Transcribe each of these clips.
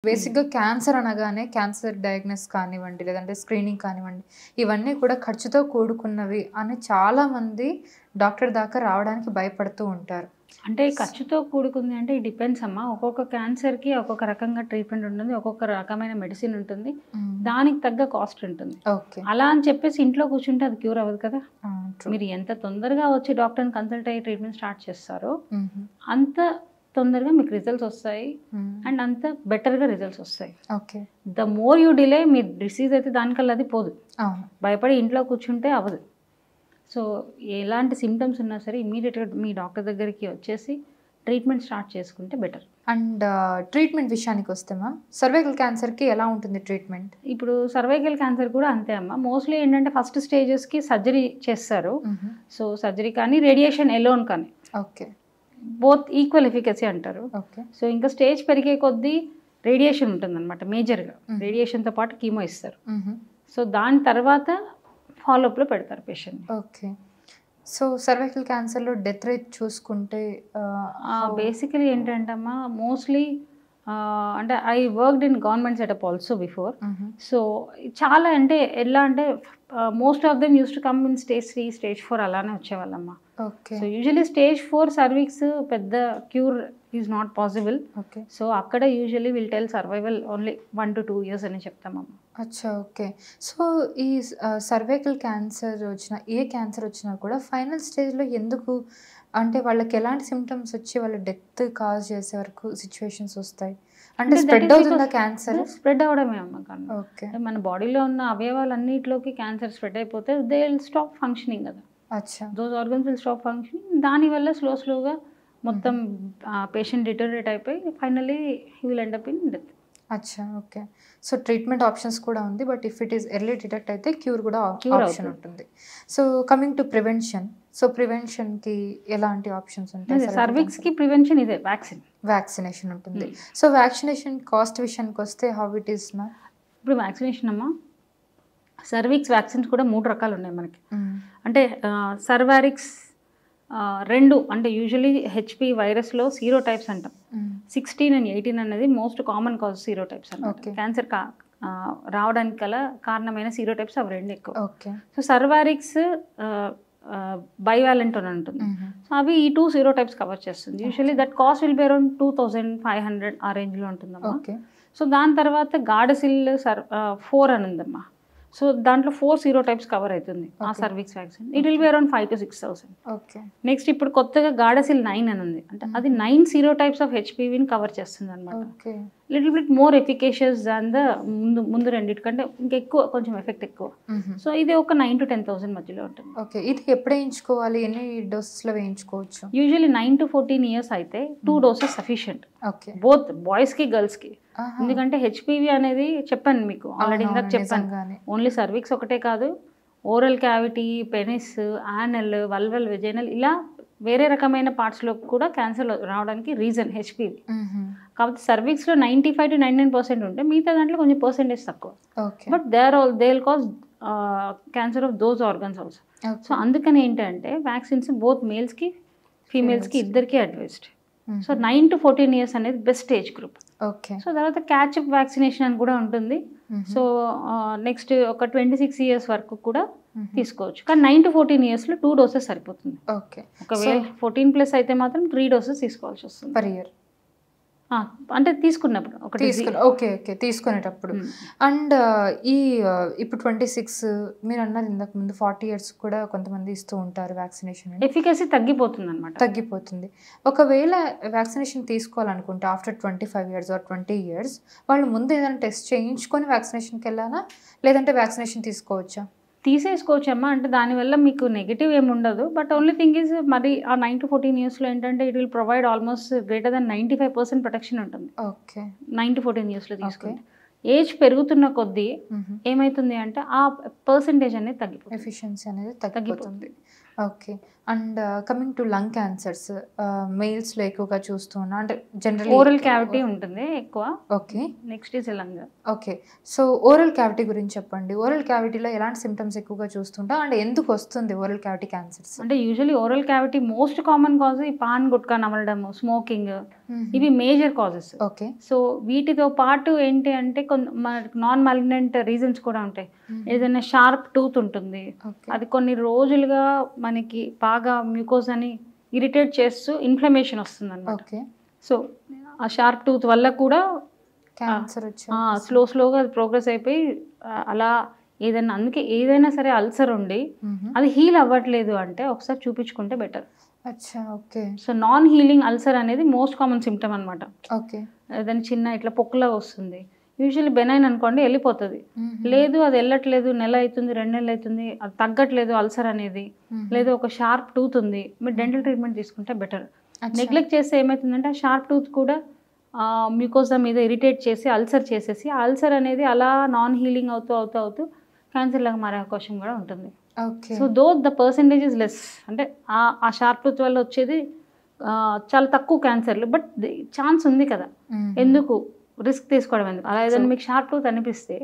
బేసిక్‌గా క్యాన్సర్ అనగానే cancer diagnose కానివ్వండి, లేదంటే స్క్రీనింగ్ కానివ్వండి, ఇవన్నీ కూడా ఖర్చుతో కూడుకున్నవి అని చాలామంది డాక్టర్ దాకా రావడానికి భయపడుతూ ఉంటారు. అంటే ఖర్చుతో కూడుకుంది అంటే ఇట్ డిపెండ్స్ అమ్మా. ఒక్కొక్క క్యాన్సర్‌కి ఒక్కొక్క రకంగా ట్రీట్మెంట్ ఉంటుంది. ఒక్కొక్క రకమైన మెడిసిన్ ఉంటుంది. దానికి తగ్గ కాస్ట్ ఉంటుంది. ఓకే. అలా అని చెప్పేసి ఇంట్లో కూర్చుంటే అది క్యూర్ అవ్వదు కదా! ట్రూ. మీరు ఎంత తొందరగా వచ్చి డాక్టర్‌ని కన్సల్ట్ అయ్యి ట్రీట్మెంట్ స్టార్ట్ చేస్తారో హుహు. అంత తొందరగా మీకు రిజల్ట్స్ వస్తాయి. అండ్ అంత బెటర్‌గా రిజల్ట్స్ వస్తాయి. Okay. The more you delay me disease అయితే దానికల్లా అది పోదు. అవును. భయపడి ఇంట్లో కూర్చుంటే అవ్వదు. సో ఎలాంటి సిమ్టమ్స్ ఉన్నా సరే ఇమ్మీడియట్‌గా మీ డాక్టర్ దగ్గరికి వచ్చేసి ట్రీట్మెంట్ స్టార్ట్ చేసుకుంటే బెటర్. అండ్ ట్రీట్మెంట్ విషయానికి వస్తే మ్యామ్, సర్వైకల్ క్యాన్సర్‌కి ఎలా ఉంటుంది ట్రీట్మెంట్? ఇప్పుడు సర్వైకల్ క్యాన్సర్ కూడా అంతే అమ్మ. మోస్ట్లీ ఏంటంటే ఫస్ట్ స్టేజెస్‌కి సర్జరీ చేస్తారు. సో సర్జరీ కానీ రేడియేషన్ ఎలోన్ కానీ ఓకే. బోత్ ఈక్వల్ ఎఫికసీ అంటారు. ఓకే. సో ఇంకా స్టేజ్ పెరిగే కొద్దీ రేడియేషన్ ఉంటుందన్నమాట మేజర్గా. రేడియేషన్తో పాటు కీమో ఇస్తారు. సో దాని తర్వాత ఫాలోఅప్లో పెడతారు పేషెంట్. ఓకే. సో సర్వైకల్ క్యాన్సర్‌లో డెత్ రేట్ చూసుకుంటే బేసికలీ ఏంటంటే అమ్మా మోస్ట్లీ అంటే I worked in government setup also before. So చాలా అంటే ఎలా అంటే most of them use to come in stage 3, stage 4 అలానే వచ్చేవాళ్ళమ్మా. Okay. So usually stage 4 cervix పెద్ద cure is not possible. Okay. So అక్కడ usually will tell survival only 1 to 2 years అని చెప్తామమ్మా. అచ్చా. ఓకే. సో ఈ సర్వైకల్ క్యాన్సర్ వచ్చిన ఏ cancer వచ్చినా కూడా ఫైనల్ స్టేజ్‌లో ఎందుకు అంటే వాళ్ళకి ఎలాంటి సిమ్టమ్స్ వచ్చి వాళ్ళ డెత్ కాజ్ చేసే వరకు సిచ్యువేషన్స్ వస్తాయి? అంటే స్ప్రెడ్ అవుతుందా క్యాన్సర్? స్ప్రెడ్ అవడమే అమ్మ కానీ. ఓకే. మన బాడీలో ఉన్న అవయవాలన్నిటిలోకి క్యాన్సర్ స్ప్రెడ్ అయిపోతే దే విల్ స్టాప్ ఫంక్షనింగ్ కదా. అచ్చా. Those organs will stop functioning. దానివల్ల స్లోగా మొత్తం పేషెంట్ డిటోరేట్ అయిపోయి finally he will end up in death. అచ్చా. ఓకే. సో ట్రీట్మెంట్ ఆప్షన్స్ కూడా ఉంది. But if it is early detect అయితే క్యూర్ కూడా ఆప్షన్ ఉంటుంది. So coming to prevention. So ప్రివెన్షన్‌కి ఎలాంటి ఆప్షన్స్ ఉంటాయి? సర్విక్స్కి ప్రివెన్షన్ ఇదే వ్యాక్సిన్. వ్యాక్సినేషన్ ఉంటుంది. సో వ్యాక్సినేషన్ కాస్ట్ విషయానికి వస్తే హౌ ఇట్ ఈస్ మ్యామ్? ఇప్పుడు వ్యాక్సినేషన్ అమ్మా సర్విక్స్ వ్యాక్సిన్స్ కూడా 3 రకాలు ఉన్నాయి మనకి. అంటే సర్వారిక్స్ 2 అంటే యూజువలీ హెచ్పి వైరస్లో సీరో టైప్స్ అంటాం. 16 and 18 అనేది most common cause sero types అన్నమాట. క్యాన్సర్ రావడానికి గల కారణమైన సీరో టైప్స్ అవి 2 ఎక్కువ. ఓకే. సో సర్వారిక్స్ బైవాలెంట్ అని ఉంటుంది. సో అవి ఈ 2 సీరో టైప్స్ కవర్ చేస్తుంది. Usually that cost will be around 2500 ఆ రేంజ్లో ఉంటుందమ్మా. ఓకే. సో దాని తర్వాత గార్డసిల్ 4 అని ఉందమ్మా. సో దాంట్లో 4 సీరో టైప్స్ కవర్ అవుతుంది ఆ cervix vaccine. It will be around 5,000 to 6,000. Okay. Next ఇప్పుడు కొత్తగా గార్డసిల్ 9 అని ఉంది. అంటే అది 9 సీరో టైప్స్ ఆఫ్ హెచ్పివిని కవర్ చేస్తుంది అనమాట. Okay. Little bit more efficacious than the ముందు రెండింటికంటే ఇంకెక్కువ కొంచెం ఎఫెక్ట్ ఎక్కువ. సో ఇది ఒక 9,000 to 10,000 మధ్యలో ఉంటుంది. ఓకే. ఇది ఎప్పుడు వేయించుకోవాలి? ఎన్ని డోసెస్లో వేయించుకోవచ్చు? యూజువల్లీ 9 to 14 years అయితే 2 doses సఫిషియంట్. ఓకే. బోత్ బాయ్స్కి గర్ల్స్కి. ఎందుకంటే హెచ్పివి అనేది చెప్పాను మీకు ఆల్రెడీ, ఇందాక చెప్పాను. ఓన్లీ సర్విక్స్ ఒకటే కాదు, oral cavity, penis, anal, vulval, vaginal ఇలా వేరే రకమైన పార్ట్స్లో కూడా క్యాన్సర్ రావడానికి రీజన్ హెచ్పివి. కాబట్టి సర్విక్స్లో 95 to 99% ఉంటే మిగతా దాంట్లో కొంచెం పర్సెంటేజ్ తక్కువ. But they will cause cancer of those organs also. So అందుకని ఏంటంటే వ్యాక్సిన్స్ బోత్ మేల్స్కి ఫీమేల్స్కి ఇద్దరికి అడ్వైస్డ్. సో 9 to 14 years అనేది best age group. Okay. So తర్వాత క్యాచ్అప్ వ్యాక్సినేషన్ అని కూడా ఉంటుంది. సో నెక్స్ట్ ఒక 26 years వరకు కూడా తీసుకోవచ్చు. కానీ 9 to 14 yearsలో 2 doses సరిపోతుంది. ఓకే. ఒకవేళ 14+ అయితే మాత్రం 3 doses తీసుకోవాల్సి వస్తుంది పర్ ఇయర్. అంటే తీసుకున్నప్పుడు ఒకటి. ఓకే. ఓకే. తీసుకునేటప్పుడు. అండ్ ఈ ఇప్పుడు 26 మీరు అన్నారు ఇంతకు ముందు 40 years కూడా కొంతమంది ఇస్తూ ఉంటారు వ్యాక్సినేషన్. ఎఫికసీ తగ్గిపోతుంది అనమాట. తగ్గిపోతుంది. ఒకవేళ వ్యాక్సినేషన్ తీసుకోవాలనుకుంటే ఆఫ్టర్ 25 years or 20 years వాళ్ళు ముందు ఏదైనా టెస్ట్ చేయించుకొని వ్యాక్సినేషన్కి వెళ్ళాలా, లేదంటే వ్యాక్సినేషన్ తీసుకోవచ్చా? తీసేసుకోవచ్చమ్మా. అంటే దానివల్ల మీకు నెగిటివ్ ఏమి ఉండదు. బట్ ఓన్లీ థింగ్ ఈజ్ మరి ఆ 9 to 14 yearsలో ఏంటంటే it will provide almost greater than 95% protection ఉంటుంది. ఓకే. 9 to 14 yearsలో తీసుకుంటే ఏజ్ పెరుగుతున్న కొద్దీ ఏమవుతుంది అంటే ఆ పర్సెంటేజ్ అనేది తగ్గిపోతుంది, ఎఫిషియన్సీ అనేది తగ్గిపోతుంది. Okay. And coming to lung cancers మెయిల్స్లో ఎక్కువగా చూస్తూ ఉన్నా, అంటే జనరల్ ఓరల్ క్యావిటీ ఉంటుంది ఎక్కువ. Okay, next is lung. Okay. So oral cavity గురించి చెప్పండి. ఓరల్ క్యావిటీలో ఎలాంటి సిమ్టమ్స్ ఎక్కువగా చూస్తుంటాం, అండ్ ఎందుకు వస్తుంది ఓరల్ క్యావిటీ క్యాన్సర్స్? అంటే usually oral cavity most common cause ఈ పాన్ గుట్కా నమలడము, స్మోకింగ్, ఇవి మేజర్ కాజెస్. ఓకే. సో వీటితో పాటు ఏంటి అంటే నాన్ మాలిగ్నెంట్ రీజన్స్ కూడా ఉంటాయి. ఏదైనా షార్ప్ టూత్ ఉంటుంది, అది కొన్ని రోజులుగా మనకి బాగా మ్యూకోసాని ఇరిటేట్ చేస్తూ ఇన్ఫ్లమేషన్ వస్తుంది అన్నమాట. సో ఆ షార్ప్ టూత్ వల్ల కూడా క్యాన్సర్ స్లోగా అది ప్రోగ్రెస్ అయిపోయి అలా ఏదైనా, అందుకే ఏదైనా సరే అల్సర్ ఉండి అది హీల్ అవ్వట్లేదు అంటే ఒకసారి చూపించుకుంటే బెటర్. అచ్చా, okay. So non healing ulcer అనేది మోస్ట్ కామన్ సిమ్టమ్ అనమాట. ఓకే. ఏదైనా చిన్న ఇట్లా పొక్కులా వస్తుంది, యూజువల్లీ బెనైన్ అనుకోండి, వెళ్ళిపోతుంది. లేదు అది వెళ్ళట్లేదు, నెల అవుతుంది, 2 నెలలు అవుతుంది, అది తగ్గట్లేదు అల్సర్ అనేది, లేదు ఒక షార్ప్ టూత్ ఉంది, మీరు డెంటల్ ట్రీట్మెంట్ తీసుకుంటే బెటర్. నెగ్లెక్ట్ చేస్తే ఏమవుతుందంటే ఆ షార్ప్ టూత్ కూడా మ్యూకోసా మీద ఇరిటేట్ చేసి అల్సర్ చేసేసి ఆ అల్సర్ అనేది అలా నాన్ హీలింగ్ అవుతూ అవుతూ అవుతూ క్యాన్సర్ లాగా మారే అవకాశం కూడా ఉంటుంది. So though the percentage is less, అంటే ఆ షార్ప్ టూత్ వల్ల వచ్చేది చాలా తక్కువ క్యాన్సర్లు, బట్ ఛాన్స్ ఉంది కదా, ఎందుకు రిస్క్ తీసుకోవడం ఎందుకు? అలా ఏదైనా మీకు షార్ప్ టూత్ అనిపిస్తే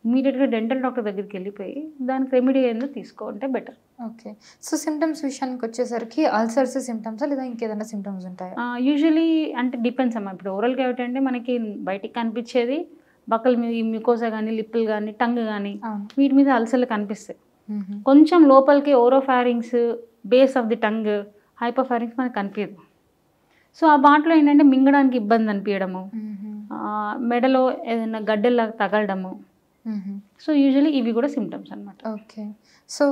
ఇమీడియట్గా డెంటల్ డాక్టర్ దగ్గరికి వెళ్ళిపోయి దానికి రెమెడీ ఏందో తీసుకుంటే బెటర్. ఓకే. సో సిమ్టమ్స్ విషయానికి వచ్చేసరికి అల్సర్స్ సిమ్టమ్సా లేదా ఇంకేదైనా సిమ్టమ్స్ ఉంటాయా? యూజువలీ అంటే డిపెండ్స్ అమ్మా. ఇప్పుడు ఓరల్ క్యావిటీ అంటే మనకి బయటికి కనిపించేది బక్కల మీద మ్యూకోసా కానీ, లిప్పులు కానీ, టంగ్ కానీ, వీటి మీద అల్సర్లు కనిపిస్తాయి. కొంచెం లోపలికి oropharynx, base of the tongue, hypopharynx మనకు కనిపించదు. సో ఆ బాటలో ఏంటంటే మింగడానికి ఇబ్బంది అనిపించడము, మెడలో ఏదైనా గడ్డల్లాగా తగలడము. సో యూజువల్లీ ఇవి కూడా సిమ్టమ్స్ అనమాట. ఓకే. సో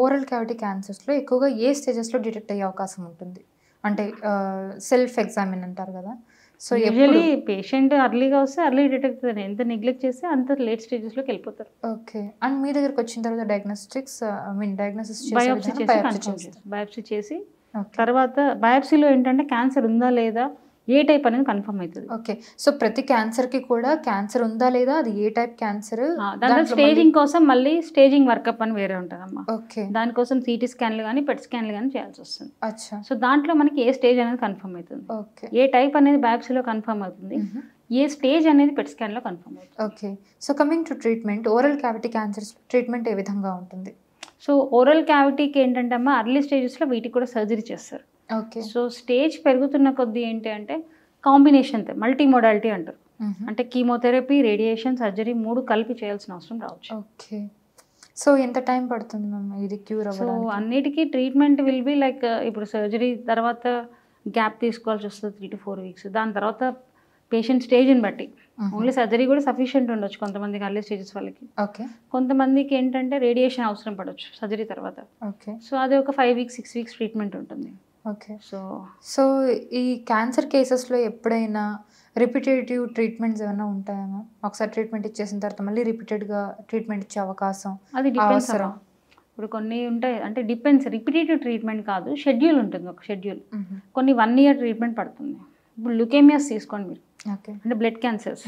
ఓరల్ క్యావిటీ క్యాన్సర్స్లో ఎక్కువగా ఏ స్టేజెస్లో డిటెక్ట్ అయ్యే అవకాశం ఉంటుంది? అంటే సెల్ఫ్ ఎగ్జామిన్ అంటారు కదా, సో యూజువల్లీ పేషెంట్ అర్లీగా వస్తే అర్లీ డిటెక్ట్ అవుతుంది, ఎంత నెగ్లెక్ట్ చేస్తే అంత లేట్ స్టేజెస్లోకి వెళ్ళిపోతారు. ఓకే. అండ్ మీ దగ్గరకు వచ్చిన తర్వాత డయాగ్నోసిస్ బయాప్సీ చేసి తర్వాత బయాప్సీలో ఏంటంటే క్యాన్సర్ ఉందా లేదా, ఏ టైప్ అనేది కన్ఫర్మ్ అవుతుంది. ఓకే. సో ప్రతి క్యాన్సర్కి కూడా క్యాన్సర్ ఉందా లేదా, అది ఏ టైప్ క్యాన్సర్, దాంట్లో స్టేజింగ్ కోసం మళ్ళీ స్టేజింగ్ వర్కప్ అని వేరే ఉంటుందమ్మా. ఓకే. దానికోసం సిటీ స్కాన్లు కానీ పెట్ స్కాన్లు కానీ చేయాల్సి వస్తుంది. అచ్చా. సో దాంట్లో మనకి ఏ స్టేజ్ అనేది కన్ఫర్మ్ అవుతుంది, ఓకే, ఏ టైప్ అనేది బయాప్సీలో కన్ఫర్మ్ అవుతుంది, ఏ స్టేజ్ అనేది పెట్ స్కాన్లో కన్ఫర్మ్ అవుతుంది. Okay. So coming to treatment, oral cavity cancers treatment ఏ విధంగా ఉంటుంది? సో ఓరల్ క్యావిటీకి ఏంటంటే అమ్మా అర్లీ స్టేజెస్లో వీటికి కూడా సర్జరీ చేస్తారు. ఓకే. సో స్టేజ్ పెరుగుతున్న కొద్దీ ఏంటి అంటే కాంబినేషన్, మల్టీ మోడాలిటీ అంటారు, అంటే కీమోథెరపీ, రేడియేషన్, సర్జరీ 3 కలిపి చేయాల్సిన అవసరం రావచ్చు. ఓకే. సో ఎంత టైం పడుతుంది మ్యామ్ ఇది క్యూర్ అవ్వడానికి? సో అన్నిటికీ ట్రీట్మెంట్ విల్ బి లైక్, ఇప్పుడు సర్జరీ తర్వాత గ్యాప్ తీసుకోవాల్సి వస్తుంది 3 to 4 weeks. దాని తర్వాత పేషెంట్ స్టేజ్ని బట్టి ఓన్లీ సర్జరీ కూడా సఫిషియెంట్ ఉండొచ్చు కొంతమందికి అర్లీ స్టేజెస్ వాళ్ళకి. ఓకే. కొంతమందికి ఏంటంటే రేడియేషన్ అవసరం పడవచ్చు సర్జరీ తర్వాత. ఓకే. సో అది ఒక 5 weeks 6 weeks ట్రీట్మెంట్ ఉంటుంది. ఓకే. సో ఈ క్యాన్సర్ కేసెస్లో ఎప్పుడైనా రిపీటేటివ్ ట్రీట్మెంట్స్ ఏమైనా ఉంటాయా? ఒకసారి ట్రీట్మెంట్ ఇచ్చేసిన తర్వాత మళ్ళీ రిపీటెడ్గా ట్రీట్మెంట్ ఇచ్చే అవకాశం అది డిపెండ్స్. ఇప్పుడు కొన్ని ఉంటాయి, అంటే డిపెండ్స్, రిపీటేటివ్ ట్రీట్మెంట్ కాదు, షెడ్యూల్ ఉంటుంది, ఒక షెడ్యూల్. కొన్ని 1 year ట్రీట్మెంట్ పడుతుంది. ఇప్పుడు లుకేమియాస్ తీసుకోండి మీరు, అంటే blood cancers.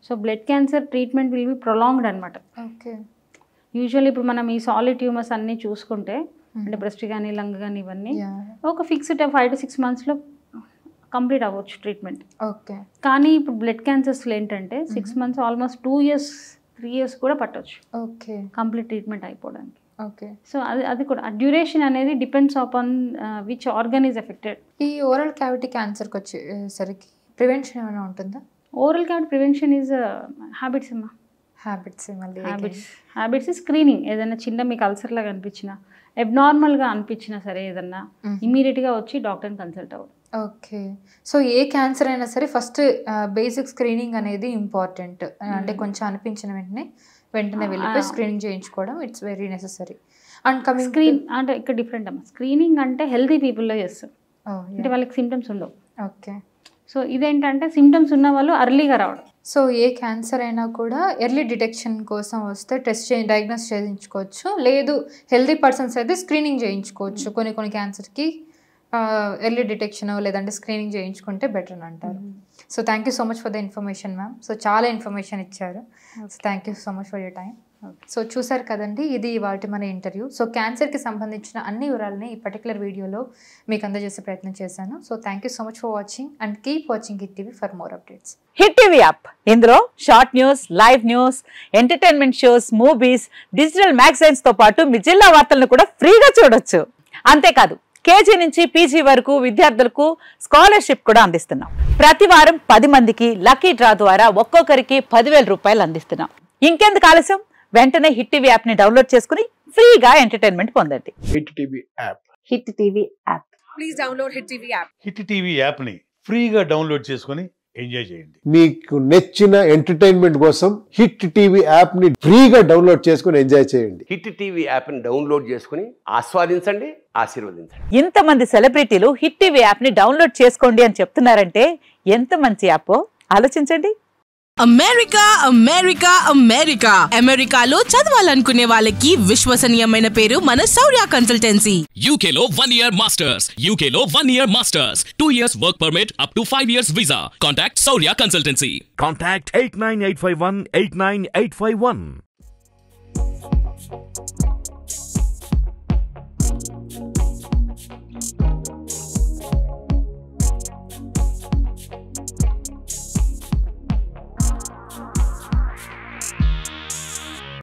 So blood cancer treatment will be prolonged అనమాట. ఓకే. యూజువల్లీ ఇప్పుడు మనం ఈ సాలిడ్ ట్యూమర్స్ అన్నీ చూసుకుంటే, అంటే బ్రెస్ట్ కానీ లంగ్ కానీ ఇవన్నీ ఒక ఫిక్స్డ్ 5 to 6 monthsలో కంప్లీట్ అవ్వచ్చు ట్రీట్మెంట్. ఓకే. కానీ ఇప్పుడు బ్లడ్ క్యాన్సర్స్లో ఏంటంటే 6 months ఆల్మోస్ట్ 2 years 3 years కూడా పట్టవచ్చు. ఓకే. కంప్లీట్ ట్రీట్మెంట్ అయిపోవడానికి. ఓకే. సో అది కూడా ఆ డ్యూరేషన్ అనేది depends on which organ is affected. ఈ ఓరల్ క్యావిటీ క్యాన్సర్కి వచ్చేసరికి ప్రివెన్షన్ ఏమైనా ఉంటుందా? Oral cavity prevention is habits అమ్మా. హ్యాబిట్స్ స్క్రీనింగ్, ఏదైనా చిన్న మీకు అల్సర్ లాగా అనిపించినా, అబ్నార్మల్గా అనిపించినా సరే ఏదన్నా ఇమీడియట్గా వచ్చి డాక్టర్ని కన్సల్ట్ అవ్వడం. ఓకే. సో ఏ క్యాన్సర్ అయినా సరే ఫస్ట్ బేసిక్ స్క్రీనింగ్ అనేది ఇంపార్టెంట్, అంటే కొంచెం అనిపించిన వెంటనే వెళ్ళిపోయి స్క్రీనింగ్ చేయించుకోవడం it's very necessary. And coming అంటే ఇక్కడ డిఫరెంట్ అమ్మా. స్క్రీనింగ్ అంటే హెల్తీ పీపుల్లో చేస్తాం, అంటే వాళ్ళకి సిమ్టమ్స్ ఉండవు. ఓకే. సో ఇదేంటంటే సిమ్టమ్స్ ఉన్న వాళ్ళు అర్లీగా రావడం. సో ఏ క్యాన్సర్ అయినా కూడా ఎర్లీ డిటెక్షన్ కోసం వస్తే డయాగ్నోస్ చేయించుకోవచ్చు, లేదు హెల్తీ పర్సన్స్ అయితే స్క్రీనింగ్ చేయించుకోవచ్చు. కొన్ని క్యాన్సర్కి ఎర్లీ డిటెక్షన్ లేదంటే స్క్రీనింగ్ చేయించుకుంటే బెటర్ అని అంటారు. So thank you so much for the information ma'am. So చాలా ఇన్ఫర్మేషన్ ఇచ్చారు. So thank you so much for your time. So చూసారు కదండి, ఇది వాటి మన ఇంటర్వ్యూ. సో క్యాన్సర్కి సంబంధించిన అన్ని వివరాలని ఈ పర్టికులర్ వీడియోలో మీకు అందజేసే ప్రయత్నం చేశాను. So thank you so much for watching and keep watching Hit TV for more updates. Hit TV app, ఇందులో short news, live news, entertainment shows, movies, digital magazines తో పాటు మీ జిల్లా వార్తలను కూడా ఫ్రీగా చూడొచ్చు. అంతేకాదు కేజీ నుంచి పీజీ వరకు విద్యార్థులకు స్కాలర్షిప్ కూడా అందిస్తున్నాం. ప్రతి వారం 10 మందికి లక్కీ డ్రా ద్వారా ఒక్కొక్కరికి 10,000 రూపాయలు అందిస్తున్నాం. ఇంకెందుకు ఆలస్యం, వెంటనే హిట్ టీవీ యాప్ ని డౌన్లోడ్ చేసుకుని ఫ్రీగా ఎంటర్టైన్మెంట్ పొందండి. Hit TV app. Hit TV app. Please download hit TV app. Hit TV app ని ఫ్రీగా డౌన్లోడ్ చేసుకుని ఎంజాయ్ చేయండి. మీకు నచ్చిన ఎంటర్టైన్మెంట్ కోసం హిట్ టీవీ యాప్ ని ఫ్రీగా డౌన్లోడ్ చేసుకుని ఎంజాయ్ చేయండి. హిట్ టీవీ యాప్ ని డౌన్లోడ్ చేసుకుని ఆస్వాదించండి, ఆశీర్వదించండి. ఇంతమంది సెలబ్రిటీలు హిట్ టీవీ యాప్ ని డౌన్లోడ్ చేసుకోండి అని చెప్తున్నారంటే ఎంత మంచి యాప్ ఆలోచించండి. అమెరికా అమెరికా అమెరికా అమెరికాలో చదవాలనుకునే వాళ్ళకి విశ్వసనీయమైన పేరు మన శౌర్య కన్సల్టెన్సీ. UK లో 1 year masters, UK లో 1 year masters, 2 years work permit up to 5 years visa. Contact Saurya Consultancy. Contact 89851 89851.